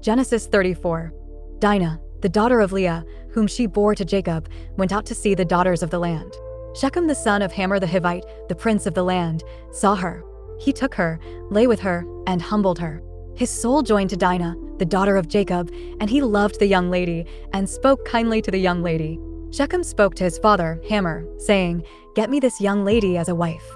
Genesis 34. Dinah, the daughter of Leah, whom she bore to Jacob, went out to see the daughters of the land. Shechem the son of Hamor the Hivite, the prince of the land, saw her. He took her, lay with her, and humbled her. His soul joined to Dinah, the daughter of Jacob, and he loved the young lady, and spoke kindly to the young lady. Shechem spoke to his father, Hamor, saying, "Get me this young lady as a wife."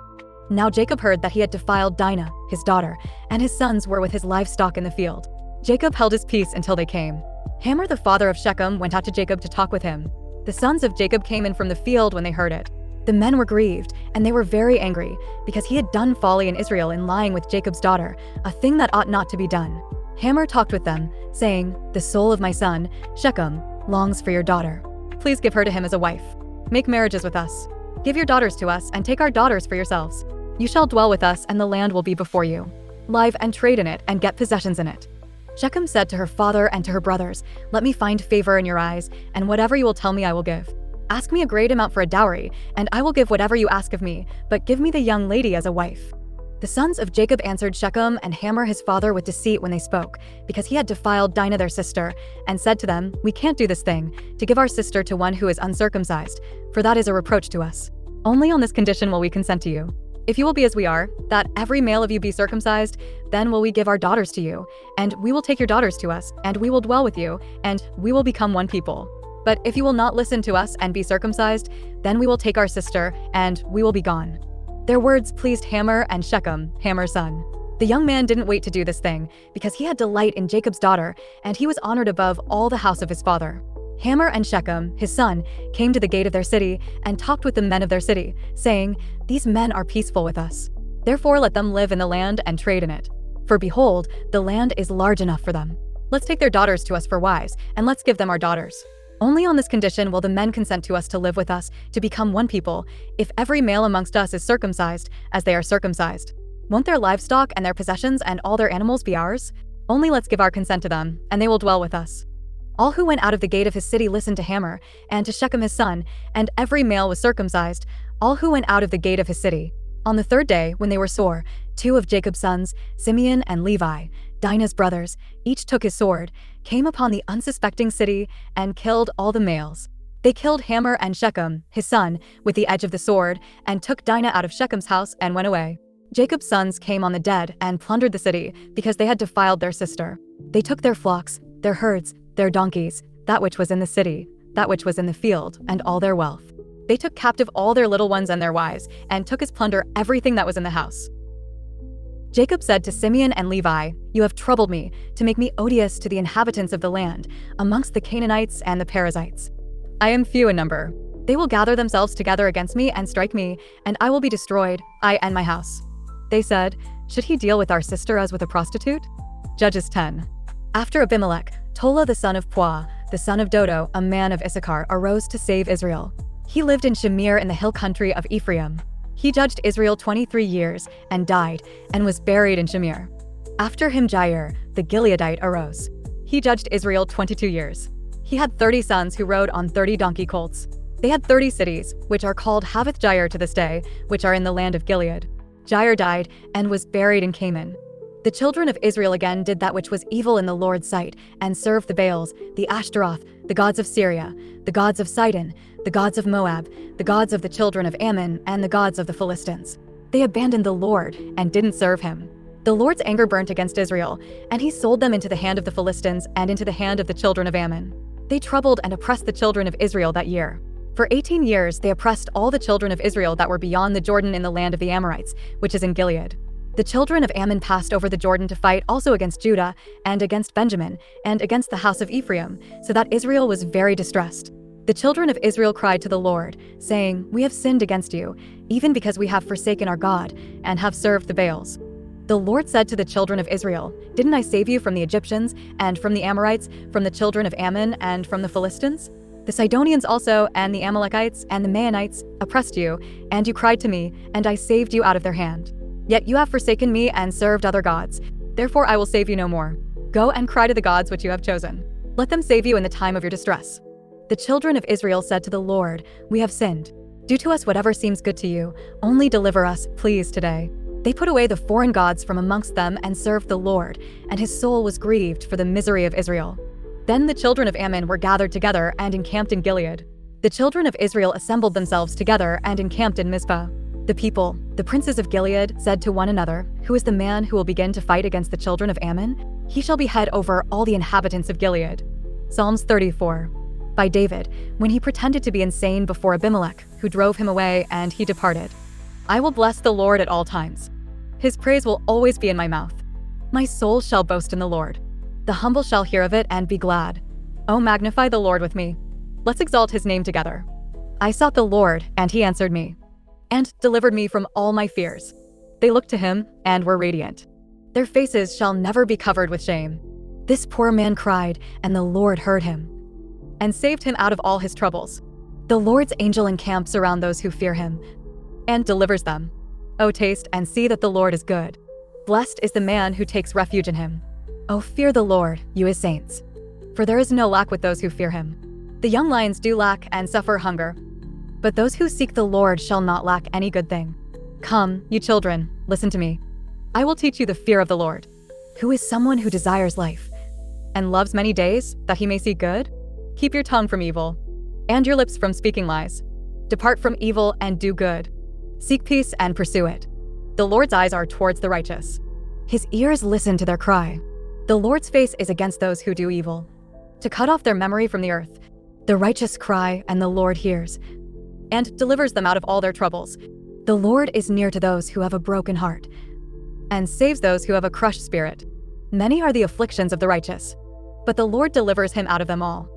Now Jacob heard that he had defiled Dinah, his daughter, and his sons were with his livestock in the field. Jacob held his peace until they came. Hamor the father of Shechem went out to Jacob to talk with him. The sons of Jacob came in from the field when they heard it. The men were grieved, and they were very angry, because he had done folly in Israel in lying with Jacob's daughter, a thing that ought not to be done. Hamor talked with them, saying, "The soul of my son, Shechem, longs for your daughter. Please give her to him as a wife. Make marriages with us. Give your daughters to us, and take our daughters for yourselves. You shall dwell with us, and the land will be before you. Live and trade in it, and get possessions in it." Shechem said to her father and to her brothers, "Let me find favor in your eyes, and whatever you will tell me I will give. Ask me a great amount for a dowry, and I will give whatever you ask of me, but give me the young lady as a wife." The sons of Jacob answered Shechem and Hamor his father with deceit when they spoke, because he had defiled Dinah their sister, and said to them, "We can't do this thing, to give our sister to one who is uncircumcised, for that is a reproach to us. Only on this condition will we consent to you. If you will be as we are, that every male of you be circumcised, then will we give our daughters to you, and we will take your daughters to us, and we will dwell with you, and we will become one people. But if you will not listen to us and be circumcised, then we will take our sister, and we will be gone." Their words pleased Hamor and Shechem, Hamor's son. The young man didn't wait to do this thing, because he had delight in Jacob's daughter, and he was honored above all the house of his father. Hamor and Shechem, his son, came to the gate of their city and talked with the men of their city, saying, "These men are peaceful with us. Therefore let them live in the land and trade in it. For behold, the land is large enough for them. Let's take their daughters to us for wives, and let's give them our daughters. Only on this condition will the men consent to us to live with us, to become one people, if every male amongst us is circumcised, as they are circumcised. Won't their livestock and their possessions and all their animals be ours? Only let's give our consent to them, and they will dwell with us." All who went out of the gate of his city listened to Hamor, and to Shechem his son, and every male was circumcised, all who went out of the gate of his city. On the third day, when they were sore, 2 of Jacob's sons, Simeon and Levi, Dinah's brothers, each took his sword, came upon the unsuspecting city, and killed all the males. They killed Hamor and Shechem, his son, with the edge of the sword, and took Dinah out of Shechem's house and went away. Jacob's sons came on the dead and plundered the city, because they had defiled their sister. They took their flocks, their herds, their donkeys, that which was in the city, that which was in the field, and all their wealth. They took captive all their little ones and their wives, and took as plunder everything that was in the house. Jacob said to Simeon and Levi, "You have troubled me, to make me odious to the inhabitants of the land, amongst the Canaanites and the Perizzites. I am few in number. They will gather themselves together against me and strike me, and I will be destroyed, I and my house." They said, "Should he deal with our sister as with a prostitute?" Judges 10. After Abimelech, Tola the son of Puah, the son of Dodo, a man of Issachar, arose to save Israel. He lived in Shamir in the hill country of Ephraim. He judged Israel 23 years, and died, and was buried in Shamir. After him Jair, the Gileadite, arose. He judged Israel 22 years. He had 30 sons who rode on 30 donkey colts. They had 30 cities, which are called Havoth Jair to this day, which are in the land of Gilead. Jair died, and was buried in Canaan. The children of Israel again did that which was evil in the Lord's sight, and served the Baals, the Ashtaroth, the gods of Syria, the gods of Sidon, the gods of Moab, the gods of the children of Ammon, and the gods of the Philistines. They abandoned the Lord, and didn't serve him. The Lord's anger burnt against Israel, and he sold them into the hand of the Philistines and into the hand of the children of Ammon. They troubled and oppressed the children of Israel that year. For 18 years they oppressed all the children of Israel that were beyond the Jordan in the land of the Amorites, which is in Gilead. The children of Ammon passed over the Jordan to fight also against Judah, and against Benjamin, and against the house of Ephraim, so that Israel was very distressed. The children of Israel cried to the Lord, saying, "We have sinned against you, even because we have forsaken our God, and have served the Baals." The Lord said to the children of Israel, "Didn't I save you from the Egyptians, and from the Amorites, from the children of Ammon, and from the Philistines? The Sidonians also, and the Amalekites, and the Maonites oppressed you, and you cried to me, and I saved you out of their hand. Yet you have forsaken me and served other gods. Therefore I will save you no more. Go and cry to the gods which you have chosen. Let them save you in the time of your distress." The children of Israel said to the Lord, "We have sinned. Do to us whatever seems good to you. Only deliver us, please, today." They put away the foreign gods from amongst them and served the Lord, and his soul was grieved for the misery of Israel. Then the children of Ammon were gathered together and encamped in Gilead. The children of Israel assembled themselves together and encamped in Mizpah. The people, the princes of Gilead, said to one another, "Who is the man who will begin to fight against the children of Ammon? He shall be head over all the inhabitants of Gilead." Psalms 34. By David, when he pretended to be insane before Abimelech, who drove him away, and he departed. I will bless the Lord at all times. His praise will always be in my mouth. My soul shall boast in the Lord. The humble shall hear of it and be glad. Oh, magnify the Lord with me. Let's exalt his name together. I sought the Lord, and he answered me, and delivered me from all my fears. They looked to him and were radiant. Their faces shall never be covered with shame. This poor man cried, and the Lord heard him, and saved him out of all his troubles. The Lord's angel encamps around those who fear him, and delivers them. O taste and see that the Lord is good. Blessed is the man who takes refuge in him. O fear the Lord, you his saints, for there is no lack with those who fear him. The young lions do lack and suffer hunger, but those who seek the Lord shall not lack any good thing. Come, you children, listen to me. I will teach you the fear of the Lord. Who is someone who desires life and loves many days, that he may see good? Keep your tongue from evil, and your lips from speaking lies. Depart from evil and do good. Seek peace and pursue it. The Lord's eyes are towards the righteous. His ears listen to their cry. The Lord's face is against those who do evil, to cut off their memory from the earth. The righteous cry, and the Lord hears, and delivers them out of all their troubles. The Lord is near to those who have a broken heart, and saves those who have a crushed spirit. Many are the afflictions of the righteous, but the Lord delivers him out of them all.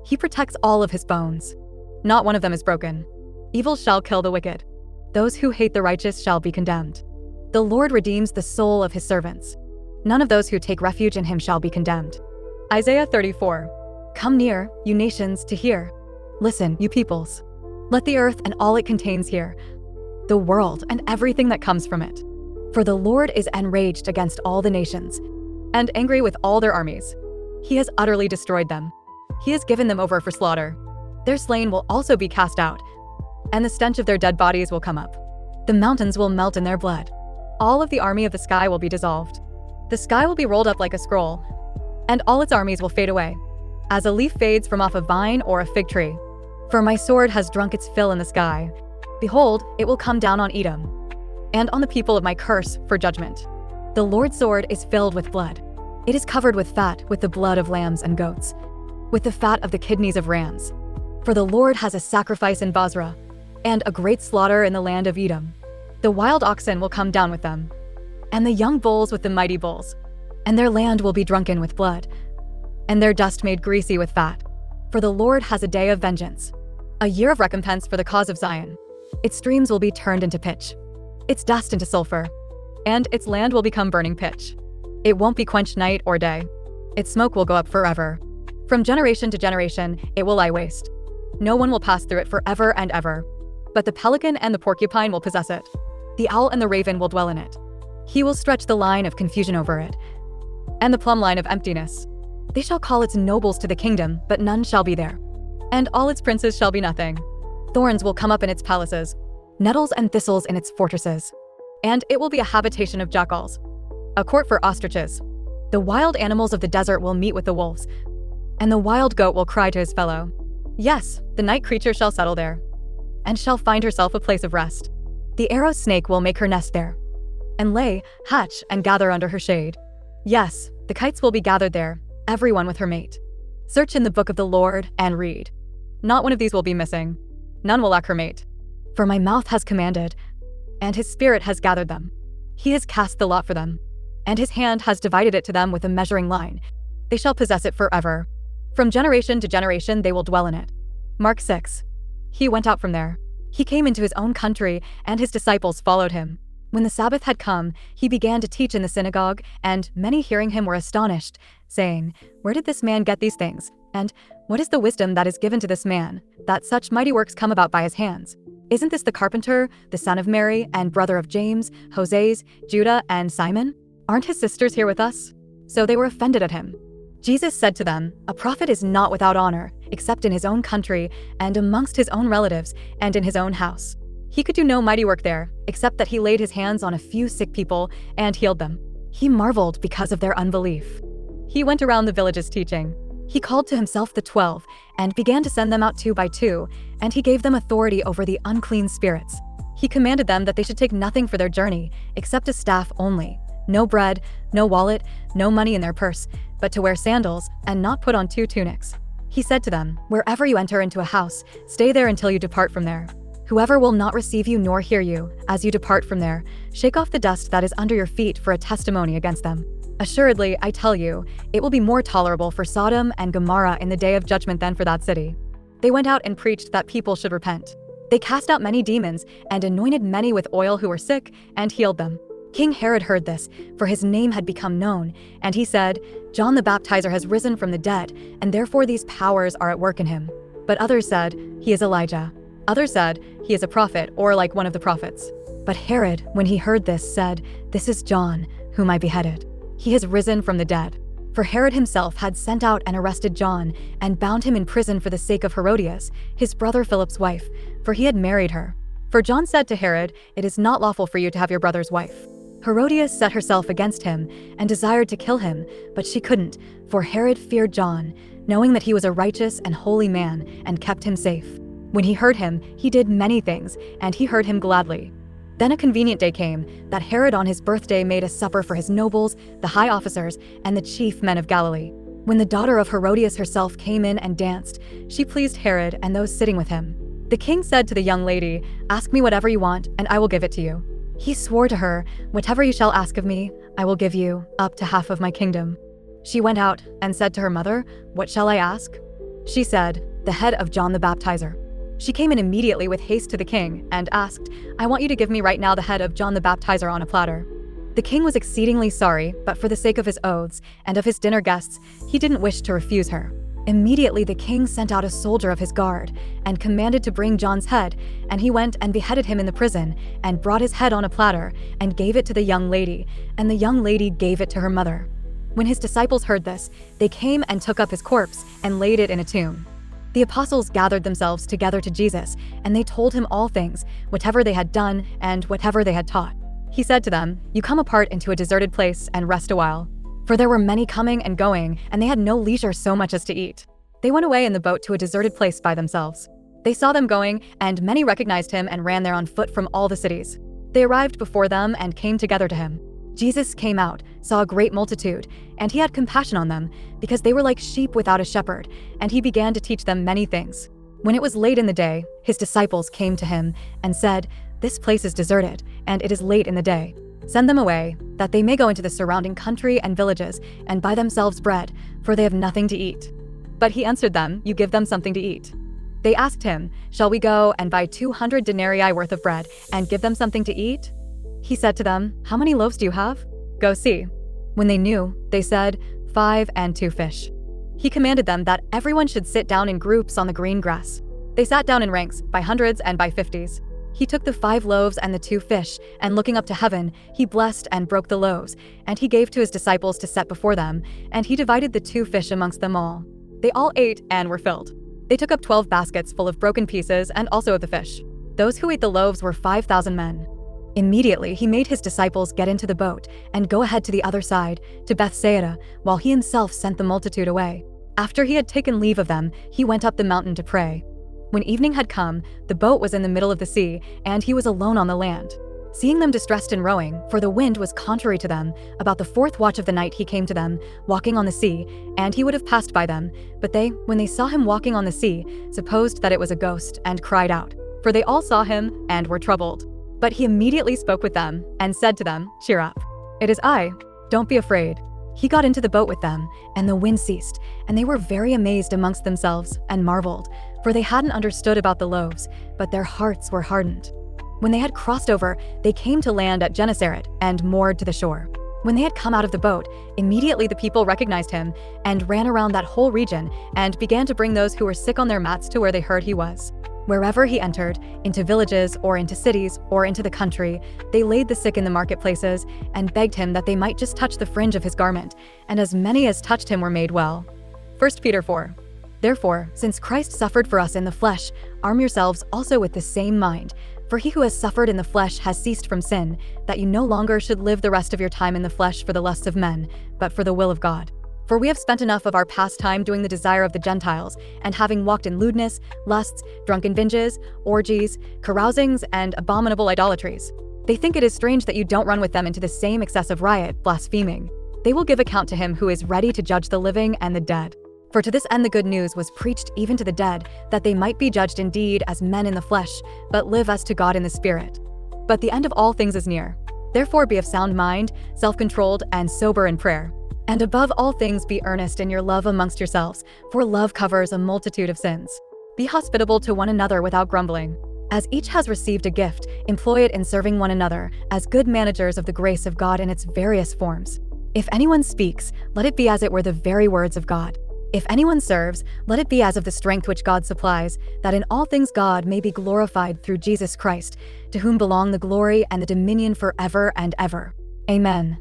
He protects all of his bones. Not one of them is broken. Evil shall kill the wicked. Those who hate the righteous shall be condemned. The Lord redeems the soul of his servants. None of those who take refuge in him shall be condemned. Isaiah 34. Come near, you nations, to hear. Listen, you peoples. Let the earth and all it contains hear, the world and everything that comes from it. For the Lord is enraged against all the nations, and angry with all their armies. He has utterly destroyed them. He has given them over for slaughter. Their slain will also be cast out, and the stench of their dead bodies will come up. The mountains will melt in their blood. All of the army of the sky will be dissolved. The sky will be rolled up like a scroll, and all its armies will fade away, as a leaf fades from off a vine or a fig tree. For my sword has drunk its fill in the sky. Behold, it will come down on Edom, and on the people of my curse for judgment. The Lord's sword is filled with blood. It is covered with fat, with the blood of lambs and goats, with the fat of the kidneys of rams. For the Lord has a sacrifice in Bozrah, and a great slaughter in the land of Edom. The wild oxen will come down with them, and the young bulls with the mighty bulls. And their land will be drunken with blood, and their dust made greasy with fat. For the Lord has a day of vengeance, a year of recompense for the cause of Zion. Its streams will be turned into pitch, its dust into sulfur, and its land will become burning pitch. It won't be quenched night or day. Its smoke will go up forever. From generation to generation, it will lie waste. No one will pass through it forever and ever. But the pelican and the porcupine will possess it. The owl and the raven will dwell in it. He will stretch the line of confusion over it, and the plumb line of emptiness. They shall call its nobles to the kingdom, but none shall be there. And all its princes shall be nothing. Thorns will come up in its palaces, nettles and thistles in its fortresses. And it will be a habitation of jackals, a court for ostriches. The wild animals of the desert will meet with the wolves, and the wild goat will cry to his fellow. Yes, the night creature shall settle there, and shall find herself a place of rest. The arrow snake will make her nest there, and lay, hatch, and gather under her shade. Yes, the kites will be gathered there, everyone with her mate. Search in the book of the Lord and read. Not one of these will be missing. None will lack her mate. For my mouth has commanded, and his spirit has gathered them. He has cast the lot for them, and his hand has divided it to them with a measuring line. They shall possess it forever. From generation to generation they will dwell in it. Mark 6. He went out from there. He came into his own country, and his disciples followed him. When the Sabbath had come, he began to teach in the synagogue, and many hearing him were astonished, saying, Where did this man get these things? And what is the wisdom that is given to this man, that such mighty works come about by his hands? Isn't this the carpenter, the son of Mary, and brother of James, Joses, Judah, and Simon? Aren't his sisters here with us? So they were offended at him. Jesus said to them, A prophet is not without honor, except in his own country, and amongst his own relatives, and in his own house. He could do no mighty work there, except that he laid his hands on a few sick people and healed them. He marveled because of their unbelief. He went around the villages teaching. He called to himself the 12 and began to send them out 2 by 2, and he gave them authority over the unclean spirits. He commanded them that they should take nothing for their journey, except a staff only, no bread, no wallet, no money in their purse, but to wear sandals and not put on 2 tunics. He said to them, "Wherever you enter into a house, stay there until you depart from there. Whoever will not receive you nor hear you, as you depart from there, shake off the dust that is under your feet for a testimony against them. Assuredly, I tell you, it will be more tolerable for Sodom and Gomorrah in the day of judgment than for that city." They went out and preached that people should repent. They cast out many demons and anointed many with oil who were sick and healed them. King Herod heard this, for his name had become known, and he said, "John the Baptizer has risen from the dead, and therefore these powers are at work in him." But others said, "He is Elijah." Others said, "He is a prophet, or like one of the prophets." But Herod, when he heard this, said, "This is John, whom I beheaded. He has risen from the dead." For Herod himself had sent out and arrested John, and bound him in prison for the sake of Herodias, his brother Philip's wife, for he had married her. For John said to Herod, "It is not lawful for you to have your brother's wife." Herodias set herself against him and desired to kill him, but she couldn't, for Herod feared John, knowing that he was a righteous and holy man, and kept him safe. When he heard him, he did many things, and he heard him gladly. Then a convenient day came, that Herod on his birthday made a supper for his nobles, the high officers, and the chief men of Galilee. When the daughter of Herodias herself came in and danced, she pleased Herod and those sitting with him. The king said to the young lady, "Ask me whatever you want, and I will give it to you." He swore to her, "Whatever you shall ask of me, I will give you, up to half of my kingdom." She went out and said to her mother, "What shall I ask?" She said, "The head of John the Baptizer." She came in immediately with haste to the king and asked, "I want you to give me right now the head of John the Baptizer on a platter." The king was exceedingly sorry, but for the sake of his oaths and of his dinner guests, he didn't wish to refuse her. Immediately the king sent out a soldier of his guard and commanded to bring John's head, and he went and beheaded him in the prison and brought his head on a platter and gave it to the young lady, and the young lady gave it to her mother. When his disciples heard this, they came and took up his corpse and laid it in a tomb. The apostles gathered themselves together to Jesus, and they told him all things, whatever they had done and whatever they had taught. He said to them, "You come apart into a deserted place and rest a while." For there were many coming and going, and they had no leisure so much as to eat. They went away in the boat to a deserted place by themselves. They saw them going, and many recognized him and ran there on foot from all the cities. They arrived before them and came together to him. Jesus came out, saw a great multitude, and he had compassion on them, because they were like sheep without a shepherd, and he began to teach them many things. When it was late in the day, his disciples came to him and said, "This place is deserted, and it is late in the day. Send them away, that they may go into the surrounding country and villages and buy themselves bread, for they have nothing to eat." But he answered them, "You give them something to eat." They asked him, "Shall we go and buy 200 denarii worth of bread and give them something to eat?" He said to them, "How many loaves do you have? Go see." When they knew, they said, 5 and 2 fish. He commanded them that everyone should sit down in groups on the green grass. They sat down in ranks, by hundreds and by 50s. He took the 5 loaves and the 2 fish, and looking up to heaven, he blessed and broke the loaves, and he gave to his disciples to set before them, and he divided the 2 fish amongst them all. They all ate and were filled. They took up 12 baskets full of broken pieces and also of the fish. Those who ate the loaves were 5,000 men. Immediately he made his disciples get into the boat and go ahead to the other side, to Bethsaida, while he himself sent the multitude away. After he had taken leave of them, he went up the mountain to pray. When evening had come, the boat was in the middle of the sea, and he was alone on the land. Seeing them distressed in rowing, for the wind was contrary to them, about the 4th watch of the night he came to them, walking on the sea, and he would have passed by them. But they, when they saw him walking on the sea, supposed that it was a ghost, and cried out. For they all saw him and were troubled. But he immediately spoke with them, and said to them, "Cheer up. It is I. Don't be afraid." He got into the boat with them, and the wind ceased, and they were very amazed amongst themselves, and marveled, for they hadn't understood about the loaves, but their hearts were hardened. When they had crossed over, they came to land at Gennesaret, and moored to the shore. When they had come out of the boat, immediately the people recognized him, and ran around that whole region, and began to bring those who were sick on their mats to where they heard he was. Wherever he entered, into villages or into cities or into the country, they laid the sick in the marketplaces and begged him that they might just touch the fringe of his garment, and as many as touched him were made well. 1 Peter 4. Therefore, since Christ suffered for us in the flesh, arm yourselves also with the same mind. For he who has suffered in the flesh has ceased from sin, that you no longer should live the rest of your time in the flesh for the lusts of men, but for the will of God. For we have spent enough of our past time doing the desire of the Gentiles, and having walked in lewdness, lusts, drunken binges, orgies, carousings, and abominable idolatries. They think it is strange that you don't run with them into the same excessive riot, blaspheming. They will give account to him who is ready to judge the living and the dead. For to this end the good news was preached even to the dead, that they might be judged indeed as men in the flesh, but live as to God in the Spirit. But the end of all things is near. Therefore be of sound mind, self-controlled, and sober in prayer. And above all things be earnest in your love amongst yourselves, for love covers a multitude of sins. Be hospitable to one another without grumbling. As each has received a gift, employ it in serving one another, as good managers of the grace of God in its various forms. If anyone speaks, let it be as it were the very words of God. If anyone serves, let it be as of the strength which God supplies, that in all things God may be glorified through Jesus Christ, to whom belong the glory and the dominion forever and ever. Amen.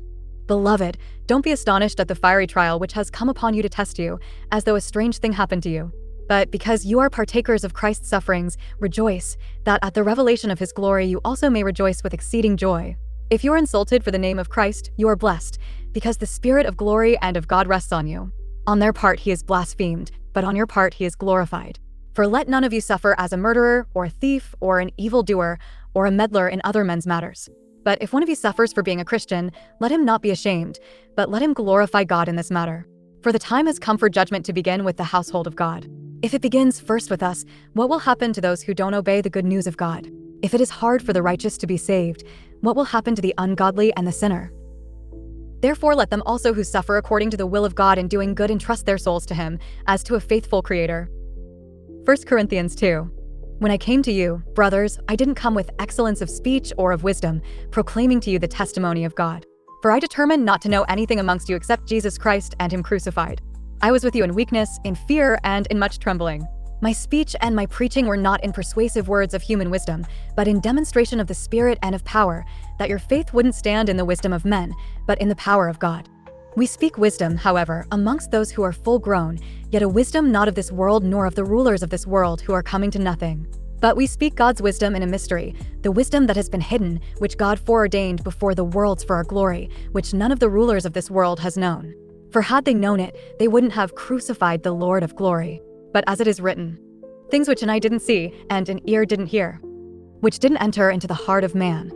Beloved, don't be astonished at the fiery trial which has come upon you to test you, as though a strange thing happened to you. But because you are partakers of Christ's sufferings, rejoice, that at the revelation of his glory you also may rejoice with exceeding joy. If you are insulted for the name of Christ, you are blessed, because the Spirit of glory and of God rests on you. On their part he is blasphemed, but on your part he is glorified. For let none of you suffer as a murderer, or a thief, or an evildoer, or a meddler in other men's matters. But if one of you suffers for being a Christian, let him not be ashamed, but let him glorify God in this matter. For the time has come for judgment to begin with the household of God. If it begins first with us, what will happen to those who don't obey the good news of God? If it is hard for the righteous to be saved, what will happen to the ungodly and the sinner? Therefore let them also who suffer according to the will of God in doing good entrust their souls to him, as to a faithful Creator. 1 Corinthians 2. When I came to you, brothers, I didn't come with excellence of speech or of wisdom, proclaiming to you the testimony of God. For I determined not to know anything amongst you except Jesus Christ and him crucified. I was with you in weakness, in fear, and in much trembling. My speech and my preaching were not in persuasive words of human wisdom, but in demonstration of the Spirit and of power, that your faith wouldn't stand in the wisdom of men, but in the power of God. We speak wisdom, however, amongst those who are full grown, yet a wisdom not of this world nor of the rulers of this world who are coming to nothing. But we speak God's wisdom in a mystery, the wisdom that has been hidden, which God foreordained before the worlds for our glory, which none of the rulers of this world has known. For had they known it, they wouldn't have crucified the Lord of glory. But as it is written, things which an eye didn't see and an ear didn't hear, which didn't enter into the heart of man,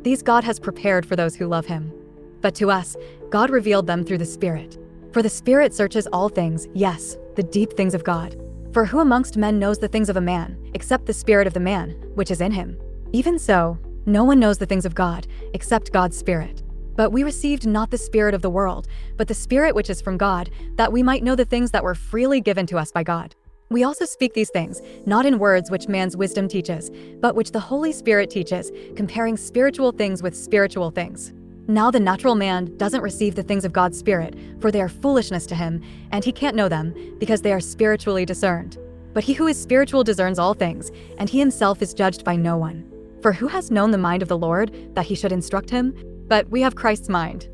these God has prepared for those who love him. But to us, God revealed them through the Spirit. For the Spirit searches all things, yes, the deep things of God. For who amongst men knows the things of a man, except the spirit of the man, which is in him? Even so, no one knows the things of God, except God's Spirit. But we received not the spirit of the world, but the Spirit which is from God, that we might know the things that were freely given to us by God. We also speak these things, not in words which man's wisdom teaches, but which the Holy Spirit teaches, comparing spiritual things with spiritual things. Now the natural man doesn't receive the things of God's Spirit, for they are foolishness to him, and he can't know them, because they are spiritually discerned. But he who is spiritual discerns all things, and he himself is judged by no one. For who has known the mind of the Lord, that he should instruct him? But we have Christ's mind.